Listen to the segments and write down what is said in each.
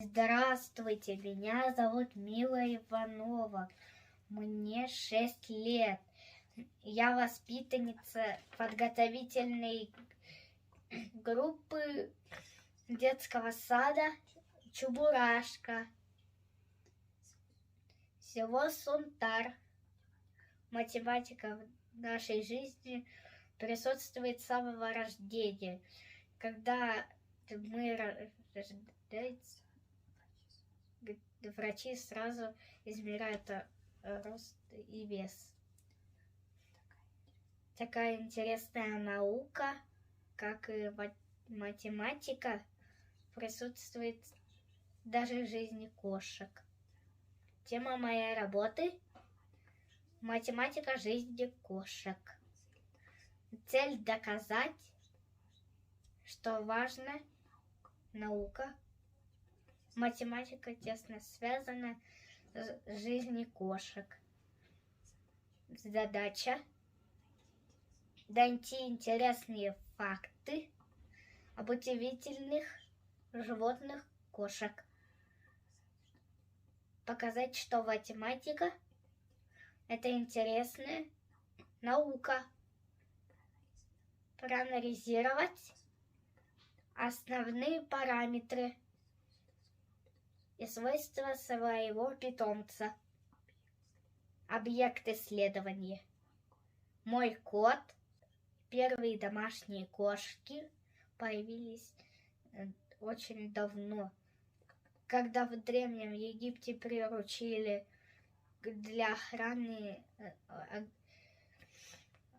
Здравствуйте, меня зовут Мила Иванова. Мне 6 лет. Я воспитанница подготовительной группы детского сада Чебурашка. Село Сунтар. Математика в нашей жизни присутствует с самого рождения. Когда мы рождаемся, врачи сразу измеряют рост и вес. Такая интересная наука, как и математика, присутствует даже в жизни кошек. Тема моей работы – математика жизни кошек. Цель – доказать, что важна наука. Математика тесно связана с жизнью кошек. Задача – найти интересные факты об удивительных животных кошек. Показать, что математика – это интересная наука. Проанализировать основные параметры и свойства своего питомца. Объект исследования. Мой кот. Первые домашние кошки появились очень давно, когда в Древнем Египте приручили для охраны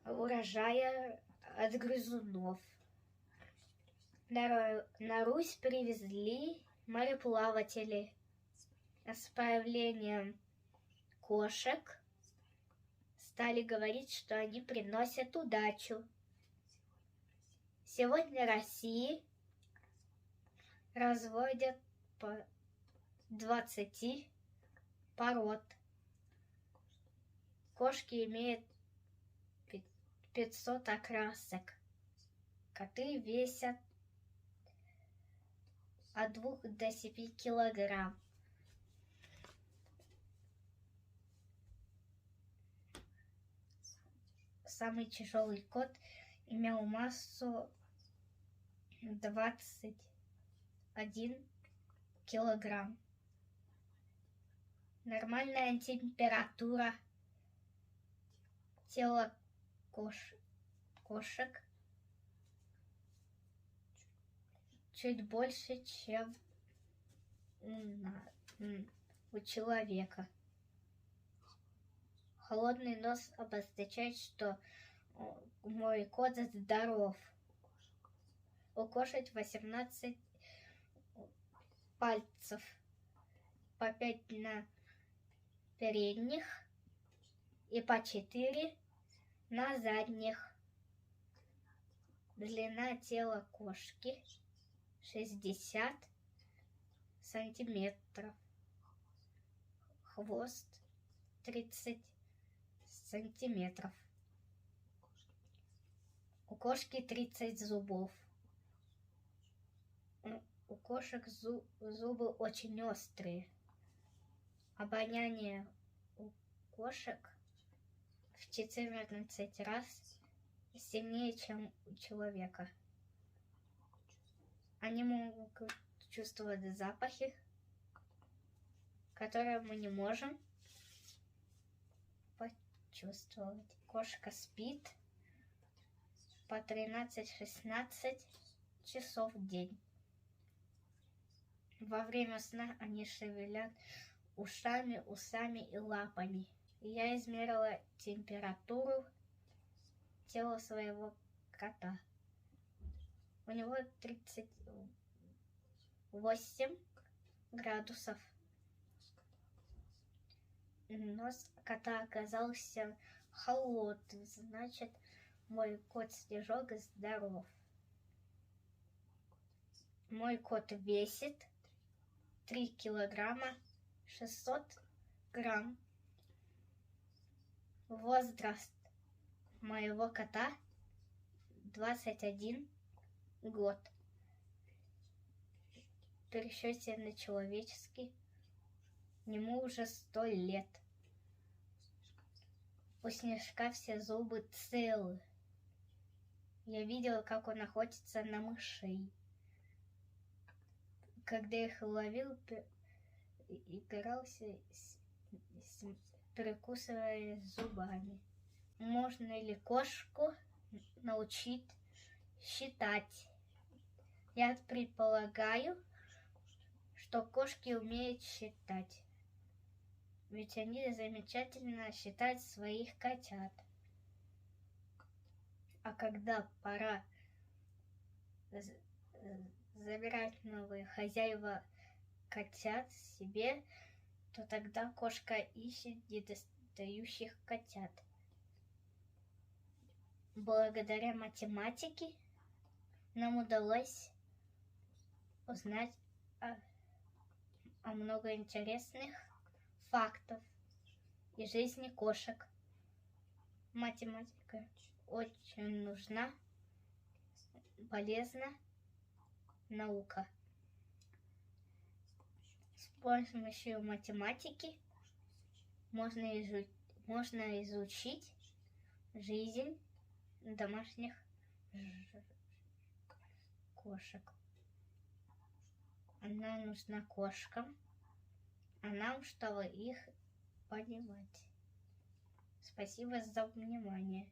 урожая от грызунов. На Русь привезли мореплаватели. С появлением кошек стали говорить, что они приносят удачу. Сегодня в России разводят по 20 пород. Кошки имеют 500 окрасок. Коты весят от 2 до 7 килограмм. Самый тяжелый кот имел массу 21 килограмм. Нормальная температура тела кошек чуть больше, чем у человека. Холодный нос обозначает, что мой кот здоров. У кошек 18 пальцев, по 5 на передних и по 4 на задних. Длина тела кошки 60 сантиметров. Хвост 30 сантиметров. У кошки 30 зубов. У кошек зубы очень острые. Обоняние у кошек в 14 раз сильнее, чем у человека. Они могут чувствовать запахи, которые мы не можем почувствовать. Кошка спит по 13-16 часов в день. Во время сна они шевелят ушами, усами и лапами. Я измерила температуру тела своего кота. У него 38 градусов. Нос кота оказался холодным, значит, мой кот-снежок здоров. Мой кот весит 3 килограмма 600 грамм. Возраст моего кота 21 год. пересчете на человеческий. Ему уже 100 лет. У Снежка все зубы целы. Я видела, как он охотится на мышей. Когда их ловил, игрался, прикусывая зубами. Можно ли кошку научить считать? Я предполагаю, что кошки умеют считать. Ведь они замечательно считают своих котят. А когда пора забирать новые хозяева котят себе, то тогда кошка ищет недостающих котят. Благодаря математике нам удалось узнать о много интересных фактов из жизни кошек. Математика очень нужна, полезна наука. С помощью математики можно изучить жизнь домашних кошек. Она нужна кошкам, а нам, чтобы их понимать. Спасибо за внимание.